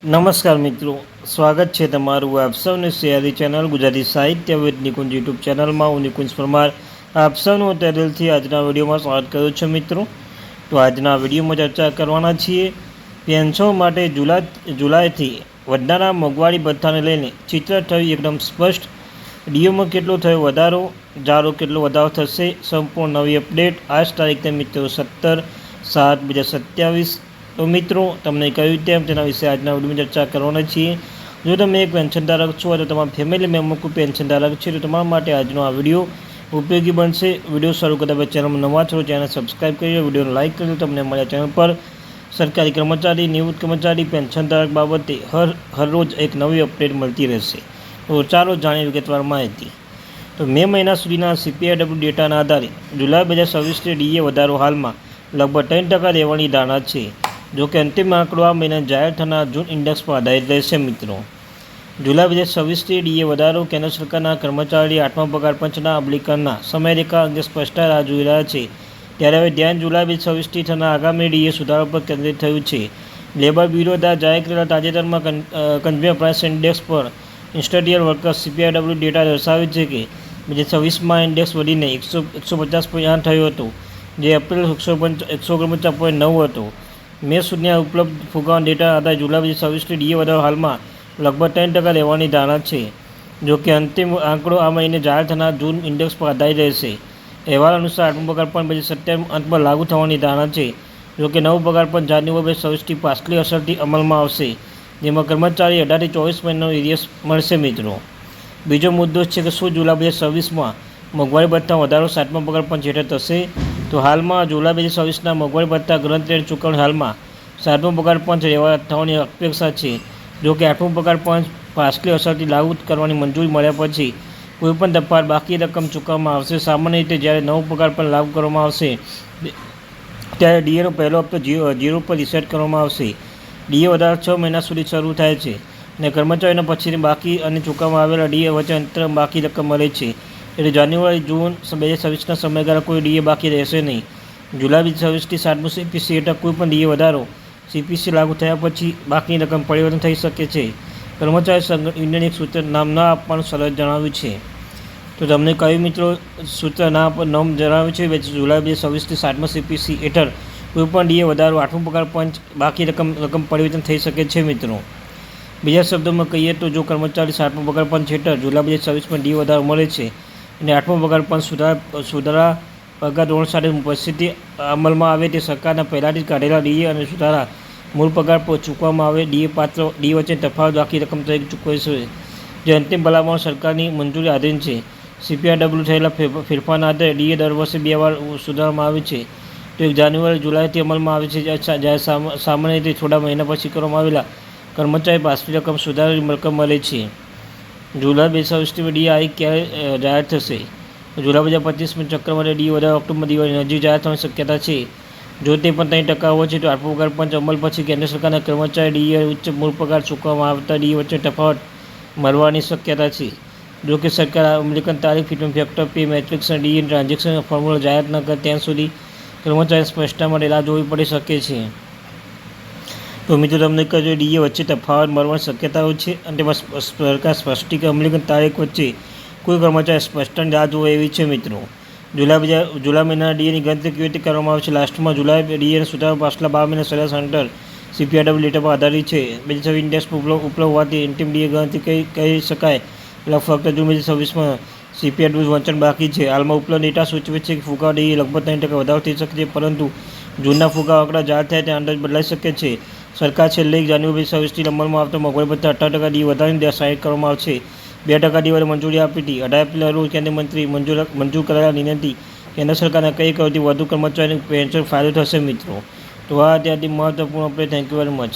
નમસ્કાર મિત્રો, સ્વાગત છે તમારું આપ સૌની સયારી ચેનલ ગુજરાતી સાહિત્ય વિદ નિકુંજ યુટ્યુબ ચેનલમાં. હું નિકુંજ પરમાર આપ સૌનું દિલથી આજના વિડીયોમાં સ્વાગત કરું છું મિત્રો. તો આજના વિડીયોમાં ચર્ચા કરવાના છીએ પેન્શનો માટે જુલાઈથી વધનારા મોંઘવારી ભથ્થાને લઈને ચિત્ર થયું એકદમ સ્પષ્ટ. ડીઓમાં કેટલો થયો વધારો, જારો કેટલો વધારો થશે, સંપૂર્ણ નવી અપડેટ. આજ તારીખને મિત્રો 17/7/2027. તો મિત્રો, તમને કહ્યું તેમ તેના વિશે આજના વિડીયોમાં ચર્ચા કરવાના છીએ. જો તમે એક પેન્શનધારક છો અથવા તમારા ફેમિલી મેમ્બર કોઈ પેન્શનધારક છે તો તમારા માટે આજનો આ વિડીયો ઉપયોગી બનશે. વિડીયો શરૂ કરતા પહેલાં ચેનલમાં નવા છો ચેનલ સબસ્ક્રાઈબ કરી વિડીયોને લાઇક કરી તમને મળ્યા ચેનલ પર સરકારી કર્મચારી, નિવૃત્ત કર્મચારી, પેન્શનધારક બાબતે હરરોજ એક નવી અપડેટ મળતી રહેશે. તો ચાલો જાણીએ વિગતવાર માહિતી. તો મે મહિના સુધીના CPIW ડેટાના આધારે જુલાઈ 2026 ડીએ વધારો હાલમાં લગભગ 3% રહેવાની ધારણા છે. જોકે અંતિમ આંકડો આ મહિના જાહેર થનાર જૂન ઇન્ડેક્સ પર આધારિત રહેશે મિત્રો. જુલાઈ 2026 ડીએ વધારો કેન્દ્ર સરકારના કર્મચારી આઠમા પગાર પંચના અમલીકરણના સમયરેખા અંગે સ્પષ્ટતા રાહ જોઈ રહ્યા છે. ત્યારે હવે ધ્યાન જુલાઈ 2026 થનાર આગામી ડીએ સુધારો પર કેન્દ્રિત થયું છે. લેબર બ્યુરો દ્વારા જાહેર કરેલા તાજેતરમાં કન્ઝ્યુમર પ્રાઇસ ઇન્ડેક્સ પર ઇન્ડસ્ટ્રીયલ વર્કર્સ CPIW ડેટા દર્શાવે છે કે 2026માં ઇન્ડેક્સ વધીને 150.8 થયો હતો, જે એપ્રિલ 149.9 હતો. મે સુધીના ઉપલબ્ધ ફુગાવાનો ડેટા આધારે જુલાઈ 2026 ડીએ વધારો હાલમાં લગભગ 3% રહેવાની ધારણા છે. જોકે અંતિમ આંકડો આ મહિને જાહેર થનાર જૂન ઇન્ડેક્સ પર આધારિત રહેશે. અહેવાલ અનુસાર આઠમો પગાર પણ 2027 અંતમાં લાગુ થવાની ધારણા છે. જોકે નવો પગાર પણ જાન્યુઆરી 2026 પાછલી અસરથી અમલમાં આવશે, જેમાં કર્મચારી 18 થી 24 મહિનાનો એરિયસ મળશે મિત્રો. બીજો મુદ્દો છે કે શું જુલાઈ 2026માં મોંઘવારી ભથ્થામાં વધારો 7મા પગાર પંચ હેઠળ થશે? તો હાલમાં જુલાઈ 2026ના મોંઘવારી ભથ્થા ગણતરી ચૂકવણી હાલમાં 7મો પગાર પંચ થવાની અપેક્ષા છે. જોકે 8મો પગાર પંચ પાછલી અસરથી લાગુ કરવાની મંજૂરી મળ્યા પછી કોઈપણ તફાવત બાકી રકમ ચૂકવવામાં આવશે. સામાન્ય રીતે જ્યારે નવો પગાર પણ લાગુ કરવામાં આવશે ત્યારે ડીએનો પહેલો હપ્તો 0 પર રીસેટ કરવામાં આવશે. ડીએ વધારો 6 મહિના સુધી શરૂ થાય છે અને કર્મચારીઓના પછીની બાકી અને ચૂકવવામાં આવેલા ડીએ વચ્ચે અંતર બાકી રકમ મળે છે. એટલે જાન્યુઆરી જૂન 2026ના સમયગાળા કોઈ ડીએ બાકી રહેશે નહીં. જુલાઈ 2026થી 7મું CPC હેઠળ કોઈપણ ડીએ વધારો CPC લાગુ થયા પછી બાકીની રકમ પરિવર્તન થઈ શકે છે. કર્મચારી સંગઠન યુનિયન એક સૂત્ર નામ ન આપવાનું સરળ જણાવ્યું છે. તો તમને કહ્યું મિત્રો, સૂત્ર નામ જણાવ્યું છે જુલાઈ 2026થી 7મા CPC હેઠળ કોઈપણ ડીએ વધારો 8મો પગાર પંચ બાકી રકમ પરિવર્તન થઈ શકે છે મિત્રો. બીજા શબ્દોમાં કહીએ તો જો કર્મચારી 7મો પગાર પંચ હેઠળ જુલાઈ 2026માં ડીએ વધારો મળે છે અને 8મો પગાર પંચ સુધારા પગાર ધોરણ સાથે પરિસ્થિતિ અમલમાં આવે તે સરકારના પહેલાંથી કાઢેલા ડીએ અને સુધારા મૂળ પગાર પર ચૂકવવામાં આવે ડીએ પાત્ર ડીએ વચ્ચે તફાવત બાકી રકમ તરીકે ચૂકવે છે, જે અંતિમ ભલામણ સરકારની મંજૂરી આધીન છે. CPIW થયેલા ફેરફારના આધારે ડીએ દર વર્ષે 2 વાર સુધારવામાં આવે છે. તો 1 જાન્યુઆરી જુલાઈથી અમલમાં આવે છે, જ્યારે સામાન્ય રીતે થોડા મહિના પછી કરવામાં આવેલા કર્મચારી પાછલી રકમ સુધારેલી રકમ મળે છે. જુલાઈ 2026 ડીએ તારીખ ક્યારે જાહેર થશે? જુલાઈ 2025માં ચક્ર માટે ડીએ વધારો ઓક્ટોબર દિવાળી નજીક જાહેર થવાની શક્યતા છે. જો તે પણ 3% હોય છે તો 8મો પગાર પંચ અમલ પછી કેન્દ્ર સરકારના કર્મચારી ડીએ ઉચ્ચ મૂળ પગાર ચૂકવવામાં આવતા ડીએ વચ્ચે તફાવત મળવાની શક્યતા છે. જો કે સરકાર અમલીકરણ તારીખ, ફિટમેન્ટ ફેક્ટર, પે મેટ્રિક્સ અને ડીએ ટ્રાન્ઝેક્શન ફોર્મ્યુલા જાહેર ન કરે ત્યાં સુધી કર્મચારી સ્પષ્ટતા માટે રાહ જોવી પડી શકે છે. તો મિત્રો, તમને કહ્યું ડીએ વચ્ચે તફાવત મળવાની શક્યતાઓ છે અને તેમાં સરકાર સ્પષ્ટીકરણ અમલીકરણ તારીખ વચ્ચે કોઈ કર્મચારી સ્પષ્ટતાની રાહ જોવે એવી છે મિત્રો. જુલાઈ મહિનાના ડીએની ગણતરી કેવી રીતે કરવામાં આવે છે? લાસ્ટમાં જુલાઈ ડીએનો સુધારો પાછલા 12 મહિના સરેરાશ અંતર CPIW ડેટા પર આધારિત છે. 2026 ઇન્ડેક્સ ઉપલબ્ધ હોવાથી અંતિમ ડીએ ગણતરી કહી શકાય. ફક્ત જૂન 2026માં CPIW વંચન બાકી છે. હાલમાં ઉપલબ્ધ ડેટા સૂચવે છે કે ફુગાવો ડીએ લગભગ 3% વધારો થઈ શકે છે, પરંતુ જૂનના ફુગાવા આંકડા જાહેર થાય ત્યાં અંદાજ બદલાઈ શકે છે. સરકાર છેલ્લે 1 જાન્યુઆરી 2026થી અમલમાં આવતા મોંઘવારી ભથ્થા 18% ડીએ વધારીને જાહેર કરવામાં આવશે. 2% ડીએ મંજૂરી આપી હતી. 18 એપ્રિલના રોજ કેન્દ્રીય મંત્રી મંજૂર કરાયેલા નિર્ણયથી કેન્દ્ર સરકારના કઈ કરોડથી વધુ કર્મચારીઓને પેન્શન ફાયદો થશે મિત્રો. તો આ અત્યારથી મહત્વપૂર્ણ update. Thank you very much.